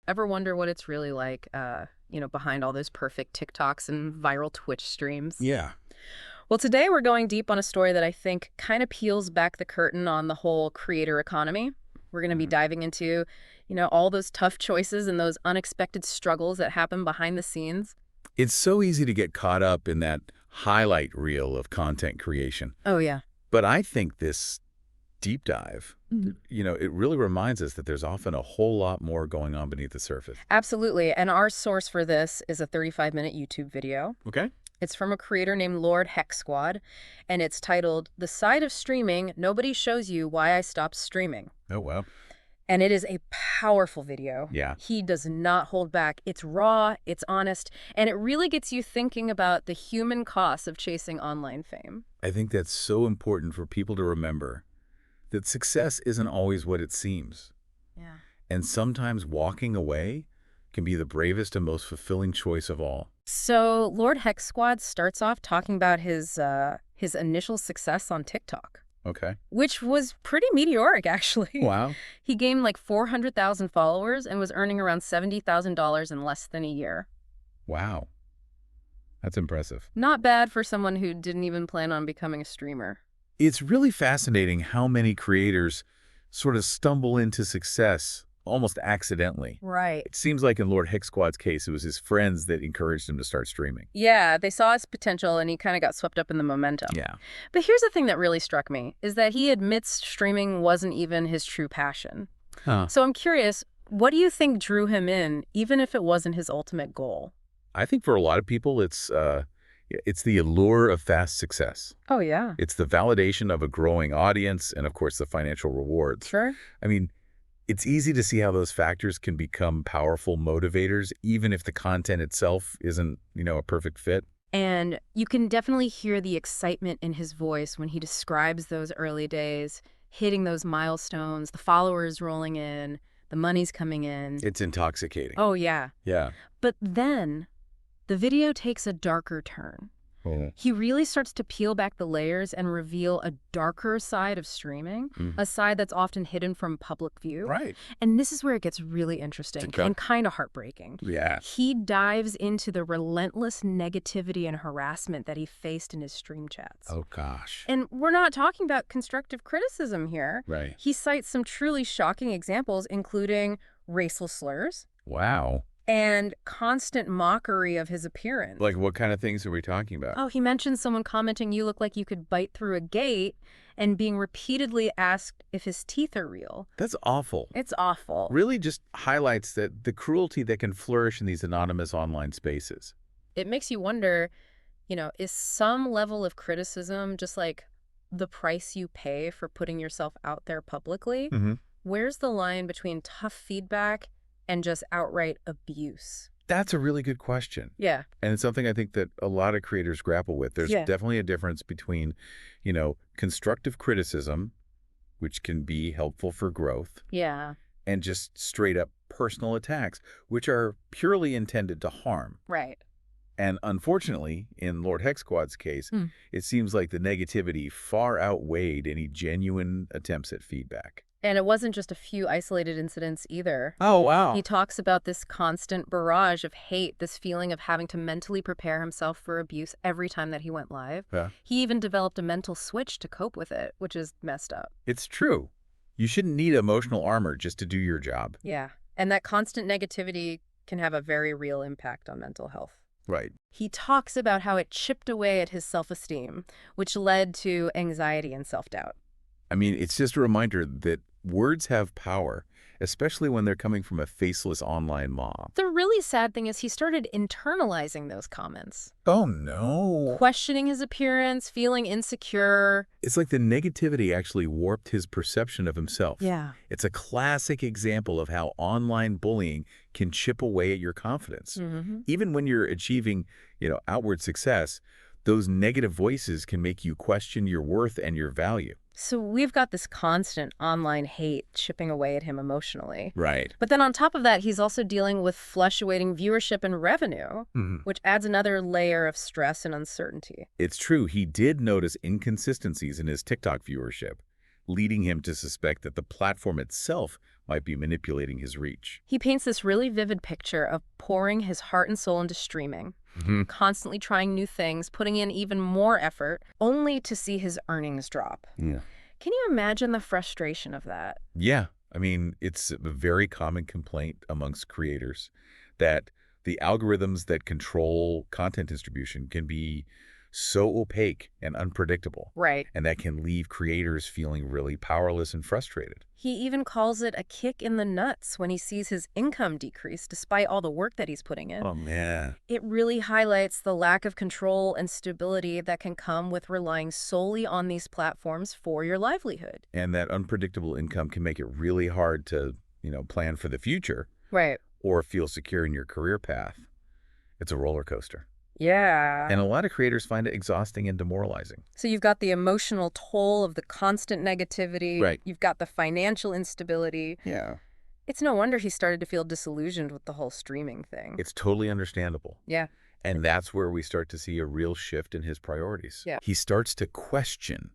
Ever wonder what it's really like, behind all those perfect TikToks and viral Twitch streams? Yeah. Well, today we're going deep on a story that I think kind of peels back the curtain on the whole creator economy. We're going to be Mhm. diving into, all those tough choices and those unexpected struggles that happen behind the scenes. It's so easy to get caught up in that highlight reel of content creation. Oh, yeah. But I think this deep dive, Mhm. it really reminds us that there's often a whole lot more going on beneath the surface. Absolutely. And our source for this is a 35-minute YouTube video. Okay. It's from a creator named Hec Squad, and it's titled "The Side of Streaming Nobody Shows You Why I Stopped Streaming." Oh, wow. And it is a powerful video. Yeah. He does not hold back. It's raw, it's honest, and it really gets you thinking about the human costs of chasing online fame. I think that's so important for people to remember that success isn't always what it seems. Yeah. And sometimes walking away can be the bravest and most fulfilling choice of all. So Hec Squad starts off talking about his initial success on TikTok, Okay. which was pretty meteoric, actually. Wow. He gained like 400,000 followers and was earning around $70,000 in less than a year. Wow. That's impressive. Not bad for someone who didn't even plan on becoming a streamer. It's really fascinating how many creators sort of stumble into success almost accidentally. Right. It seems like in Lord Hec Squad's case, it was his friends that encouraged him to start streaming. Yeah, they saw his potential and he kind of got swept up in the momentum. Yeah. But here's the thing that really struck me, is that he admits streaming wasn't even his true passion. Huh. So I'm curious, what do you think drew him in, even if it wasn't his ultimate goal? I think for a lot of people, it's the allure of fast success. Oh, yeah. It's the validation of a growing audience and, of course, the financial rewards. Sure. I mean, it's easy to see how those factors can become powerful motivators, even if the content itself isn't, a perfect fit. And you can definitely hear the excitement in his voice when he describes those early days, hitting those milestones, the followers rolling in, the money's coming in. It's intoxicating. Oh, yeah. Yeah. But then the video takes a darker turn. Oh. He really starts to peel back the layers and reveal a darker side of streaming, a side that's often hidden from public view. Right. And this is where it gets really interesting Okay. and kind of heartbreaking. Yeah. He dives into the relentless negativity and harassment that he faced in his stream chats. Oh, gosh. And we're not talking about constructive criticism here. Right. He cites some truly shocking examples, including racial slurs Wow. and constant mockery of his appearance. Like, what kind of things are we talking about? Oh, he mentioned someone commenting, "You look like you could bite through a gate," and being repeatedly asked if his teeth are real. That's awful. It's awful. Really just highlights that the cruelty that can flourish in these anonymous online spaces. It makes you wonder, is some level of criticism just like the price you pay for putting yourself out there publicly? Mm-hmm. Where's the line between tough feedback and just outright abuse? That's a really good question. Yeah. And it's something I think that a lot of creators grapple with. There's Yeah. definitely a difference between, constructive criticism, which can be helpful for growth, Yeah. and just straight up personal attacks, which are purely intended to harm. Right. And unfortunately, in Lord Hec Squad's case, it seems like the negativity far outweighed any genuine attempts at feedback. And it wasn't just a few isolated incidents either. Oh, wow. He talks about this constant barrage of hate, this feeling of having to mentally prepare himself for abuse every time that he went live. Yeah. He even developed a mental switch to cope with it, which is messed up. It's true. You shouldn't need emotional armor just to do your job. Yeah. And that constant negativity can have a very real impact on mental health. Right. He talks about how it chipped away at his self-esteem, which led to anxiety and self-doubt. I mean, it's just a reminder that words have power, especially when they're coming from a faceless online mob. The really sad thing is he started internalizing those comments, Oh, no. questioning his appearance, feeling insecure. It's like the negativity actually warped his perception of himself. Yeah. It's a classic example of how online bullying can chip away at your confidence. Mm-hmm. Even when you're achieving, outward success, those negative voices can make you question your worth and your value. So we've got this constant online hate chipping away at him emotionally. Right. But then on top of that, he's also dealing with fluctuating viewership and revenue, which adds another layer of stress and uncertainty. It's true. He did notice inconsistencies in his TikTok viewership, leading him to suspect that the platform itself might be manipulating his reach. He paints this really vivid picture of pouring his heart and soul into streaming, constantly trying new things, putting in even more effort, only to see his earnings drop. Yeah. Can you imagine the frustration of that? Yeah. I mean, it's a very common complaint amongst creators that the algorithms that control content distribution can be so opaque and unpredictable. Right. And that can leave creators feeling really powerless and frustrated. He even calls it a kick in the nuts when he sees his income decrease despite all the work that he's putting in. Oh, man. It really highlights the lack of control and stability that can come with relying solely on these platforms for your livelihood. And that unpredictable income can make it really hard to, plan for the future. Right. Or feel secure in your career path. It's a roller coaster. Yeah. And a lot of creators find it exhausting and demoralizing. So you've got the emotional toll of the constant negativity. Right. You've got the financial instability. Yeah. It's no wonder he started to feel disillusioned with the whole streaming thing. It's totally understandable. Yeah. And that's where we start to see a real shift in his priorities. Yeah. He starts to question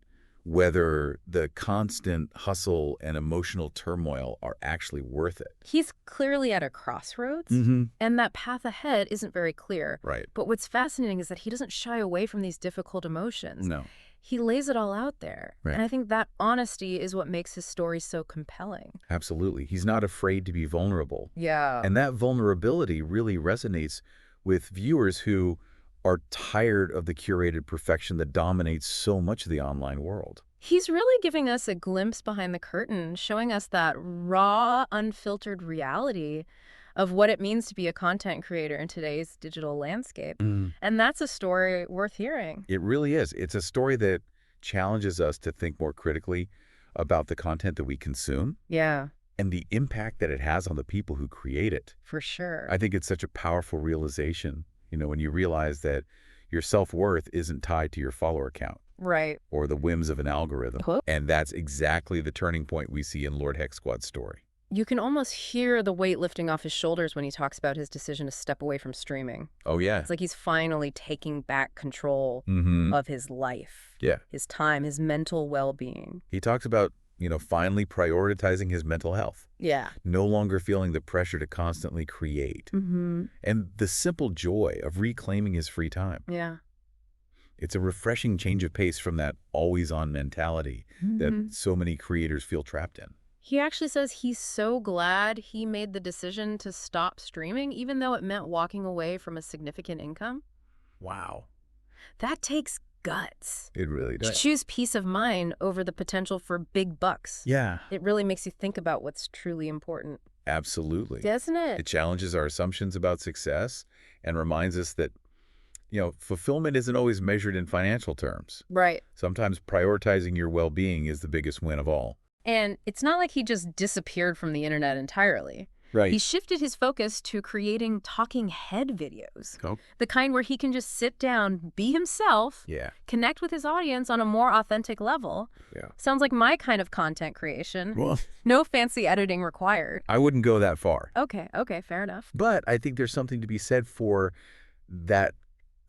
whether the constant hustle and emotional turmoil are actually worth it. He's clearly at a crossroads, and that path ahead isn't very clear. Right. But what's fascinating is that he doesn't shy away from these difficult emotions. No. He lays it all out there. Right. And I think that honesty is what makes his story so compelling. Absolutely. He's not afraid to be vulnerable. Yeah. And that vulnerability really resonates with viewers who are tired of the curated perfection that dominates so much of the online world. He's really giving us a glimpse behind the curtain, showing us that raw, unfiltered reality of what it means to be a content creator in today's digital landscape. And that's a story worth hearing. It really is. It's a story that challenges us to think more critically about the content that we consume. Yeah. And the impact that it has on the people who create it. For sure. I think it's such a powerful realization, when you realize that your self-worth isn't tied to your follower count. Right. Or the whims of an algorithm. Huh? And that's exactly the turning point we see in Lord Hec Squad's story. You can almost hear the weight lifting off his shoulders when he talks about his decision to step away from streaming. Oh, yeah. It's like he's finally taking back control of his life. Yeah. His time, his mental well-being. He talks about, finally prioritizing his mental health. Yeah. No longer feeling the pressure to constantly create. And the simple joy of reclaiming his free time. Yeah. It's a refreshing change of pace from that always-on mentality that so many creators feel trapped in. He actually says he's so glad he made the decision to stop streaming, even though it meant walking away from a significant income. Wow. That takes guts. It really To does. choose peace of mind over the potential for big bucks. Yeah. It really makes you think about what's truly important. Absolutely. Doesn't it? It challenges our assumptions about success and reminds us that, fulfillment isn't always measured in financial terms. Right. Sometimes prioritizing your well-being is the biggest win of all. And it's not like he just disappeared from the internet entirely. Right. He shifted his focus to creating talking head videos. Oh. The kind where he can just sit down, be himself, Yeah. connect with his audience on a more authentic level. Yeah. Sounds like my kind of content creation. Well, No fancy editing required. I wouldn't go that far. Okay, fair enough. But I think there's something to be said for that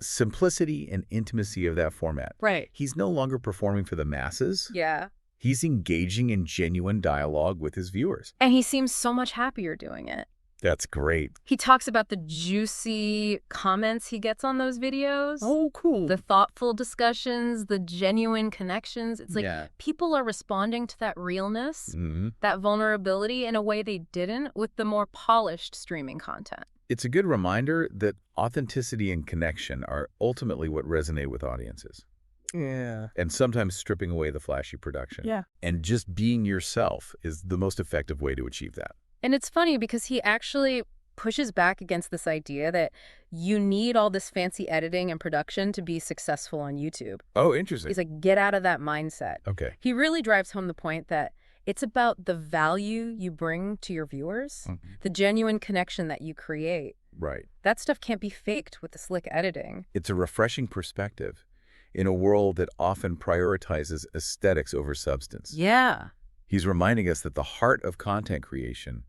simplicity and intimacy of that format. Right. He's no longer performing for the masses. Yeah. He's engaging in genuine dialogue with his viewers. And he seems so much happier doing it. That's great. He talks about the juicy comments he gets on those videos. Oh, cool. The thoughtful discussions, the genuine connections. It's like people are responding to that realness, that vulnerability in a way they didn't with the more polished streaming content. It's a good reminder that authenticity and connection are ultimately what resonate with audiences. Yeah. And sometimes stripping away the flashy production. Yeah. And just being yourself is the most effective way to achieve that. And it's funny because he actually pushes back against this idea that you need all this fancy editing and production to be successful on YouTube. Oh, interesting. He's like, get out of that mindset. Okay. He really drives home the point that it's about the value you bring to your viewers, the genuine connection that you create. Right. That stuff can't be faked with the slick editing. It's a refreshing perspective in a world that often prioritizes aesthetics over substance. Yeah. He's reminding us that the heart of content creation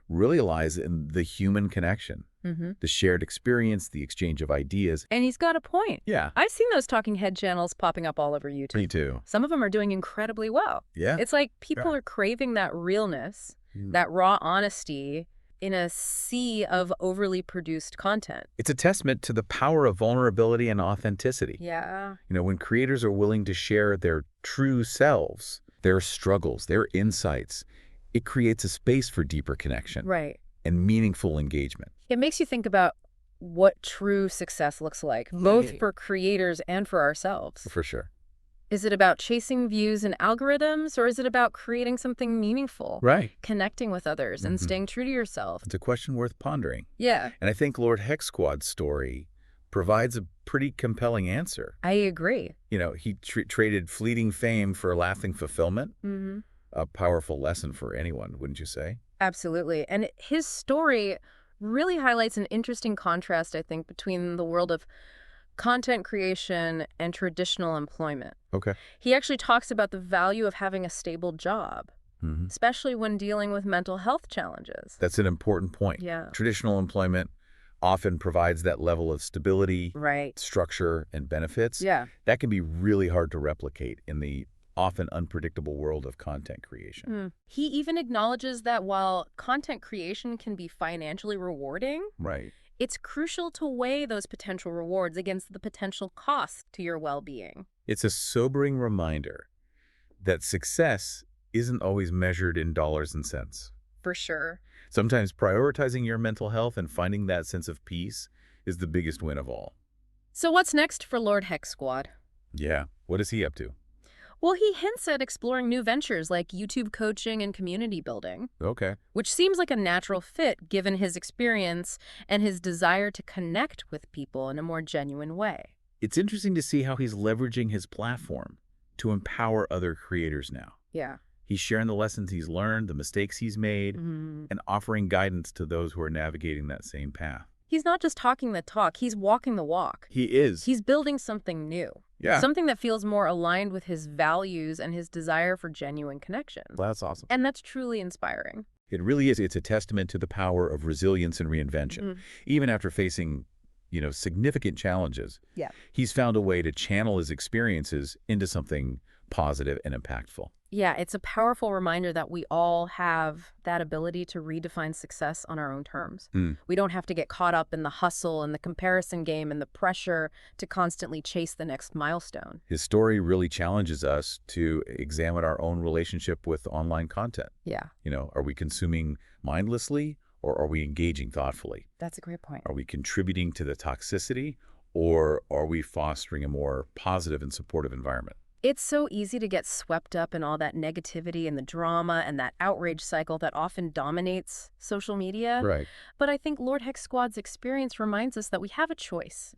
really lies in the human connection, the shared experience, the exchange of ideas. And he's got a point. Yeah. I've seen those talking head channels popping up all over YouTube. Me too. Some of them are doing incredibly well. Yeah. It's like people are craving that realness, that raw honesty in a sea of overly produced content. It's a testament to the power of vulnerability and authenticity. Yeah. When creators are willing to share their true selves, their struggles, their insights, it creates a space for deeper connection Right. and meaningful engagement. It makes you think about what true success looks like, both Right. for creators and for ourselves. For sure. Is it about chasing views and algorithms, or is it about creating something meaningful, Right. connecting with others, and staying true to yourself? It's a question worth pondering. Yeah, And I think Lord Hec Squad's story provides a pretty compelling answer. I agree. He traded fleeting fame for lasting fulfillment. Hmm. A powerful lesson for anyone, wouldn't you say? Absolutely. And his story really highlights an interesting contrast, I think, between the world of content creation and traditional employment. Okay. He actually talks about the value of having a stable job, Hmm. especially when dealing with mental health challenges. That's an important point. Yeah. Traditional employment often provides that level of stability, Right. structure, and benefits. Yeah. That can be really hard to replicate in the often unpredictable world of content creation. He even acknowledges that while content creation can be financially rewarding, Right. it's crucial to weigh those potential rewards against the potential cost to your well-being. It's a sobering reminder that success isn't always measured in dollars and cents. For sure. Sometimes prioritizing your mental health and finding that sense of peace is the biggest win of all. So what's next for Lord Hec Squad? Yeah. What is he up to? Well, he hints at exploring new ventures like YouTube coaching and community building, Okay. which seems like a natural fit given his experience and his desire to connect with people in a more genuine way. It's interesting to see how he's leveraging his platform to empower other creators now. Yeah. He's sharing the lessons he's learned, the mistakes he's made, Mhm. and offering guidance to those who are navigating that same path. He's not just talking the talk, he's walking the walk. He is. He's building something new. Yeah. Something that feels more aligned with his values and his desire for genuine connection. That's awesome. And that's truly inspiring. It really is. It's a testament to the power of resilience and reinvention. Even after facing, significant challenges, Yeah. he's found a way to channel his experiences into something positive and impactful. Yeah, it's a powerful reminder that we all have that ability to redefine success on our own terms. We don't have to get caught up in the hustle and the comparison game and the pressure to constantly chase the next milestone. His story really challenges us to examine our own relationship with online content. Yeah, Are we consuming mindlessly or are we engaging thoughtfully? that's a great point. Are we contributing to the toxicity or are we fostering a more positive and supportive environment? It's so easy to get swept up in all that negativity and the drama and that outrage cycle that often dominates social media. Right. But I think Lord Hec Squad's experience reminds us that we have a choice.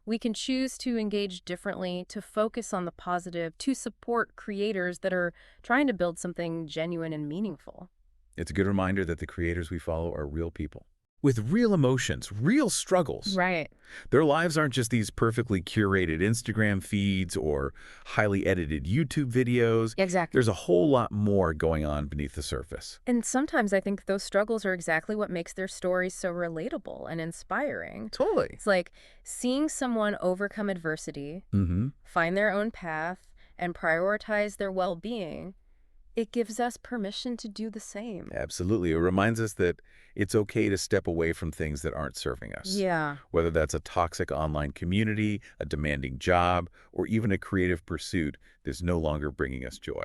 We can choose to engage differently, to focus on the positive, to support creators that are trying to build something genuine and meaningful. It's a good reminder that the creators we follow are real people with real emotions, real struggles. Right. Their lives aren't just these perfectly curated Instagram feeds or highly edited YouTube videos. Exactly. There's a whole lot more going on beneath the surface. And sometimes I think those struggles are exactly what makes their stories so relatable and inspiring. Totally. It's like seeing someone overcome adversity, find their own path, and prioritize their well-being. It gives us permission to do the same. Absolutely. It reminds us that it's okay to step away from things that aren't serving us. Yeah. Whether that's a toxic online community, a demanding job, or even a creative pursuit that's no longer bringing us joy.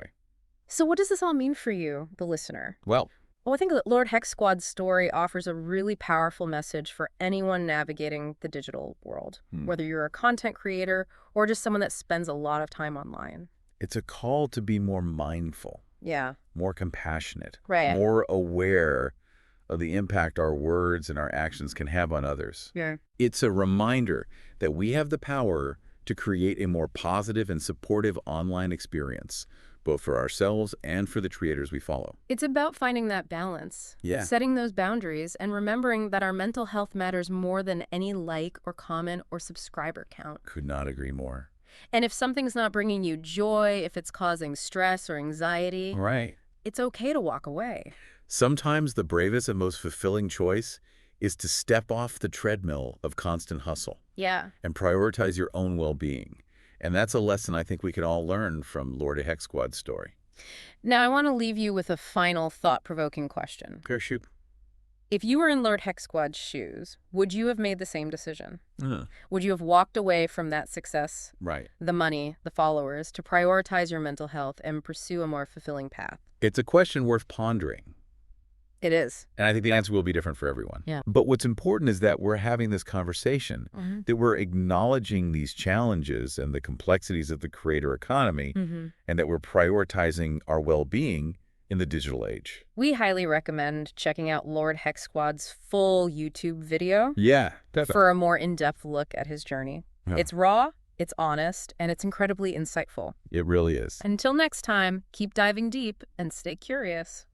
So what does this all mean for you, the listener? Well, I think that Lord Hec Squad's story offers a really powerful message for anyone navigating the digital world, whether you're a content creator or just someone that spends a lot of time online. it's a call to be more mindful, Yeah. more compassionate, Right. more aware of the impact our words and our actions can have on others. Yeah. It's a reminder that we have the power to create a more positive and supportive online experience, both for ourselves and for the creators we follow. It's about finding that balance, Yeah. setting those boundaries, and remembering that our mental health matters more than any like or comment or subscriber count. Could not agree more. And if something's not bringing you joy, if it's causing stress or anxiety, Right. it's okay to walk away. Sometimes the bravest and most fulfilling choice is to step off the treadmill of constant hustle Yeah. and prioritize your own well-being. And that's a lesson I think we can all learn from Lord Hec Squad's story. Now, I want to leave you with a final thought-provoking question. Okay, shoot. If you were in Lord Hec Squad's shoes, would you have made the same decision? Uh, Would you have walked away from that success, right. the money, the followers, to prioritize your mental health and pursue a more fulfilling path? It's a question worth pondering. It is. And I think the answer will be different for everyone. Yeah. But what's important is that we're having this conversation, that we're acknowledging these challenges and the complexities of the creator economy, and that we're prioritizing our well-being in the digital age. We highly recommend checking out Lord Hec Squad's full YouTube video Yeah, definitely. for a more in-depth look at his journey. Yeah. It's raw, it's honest, and it's incredibly insightful. It really is. Until next time, keep diving deep and stay curious.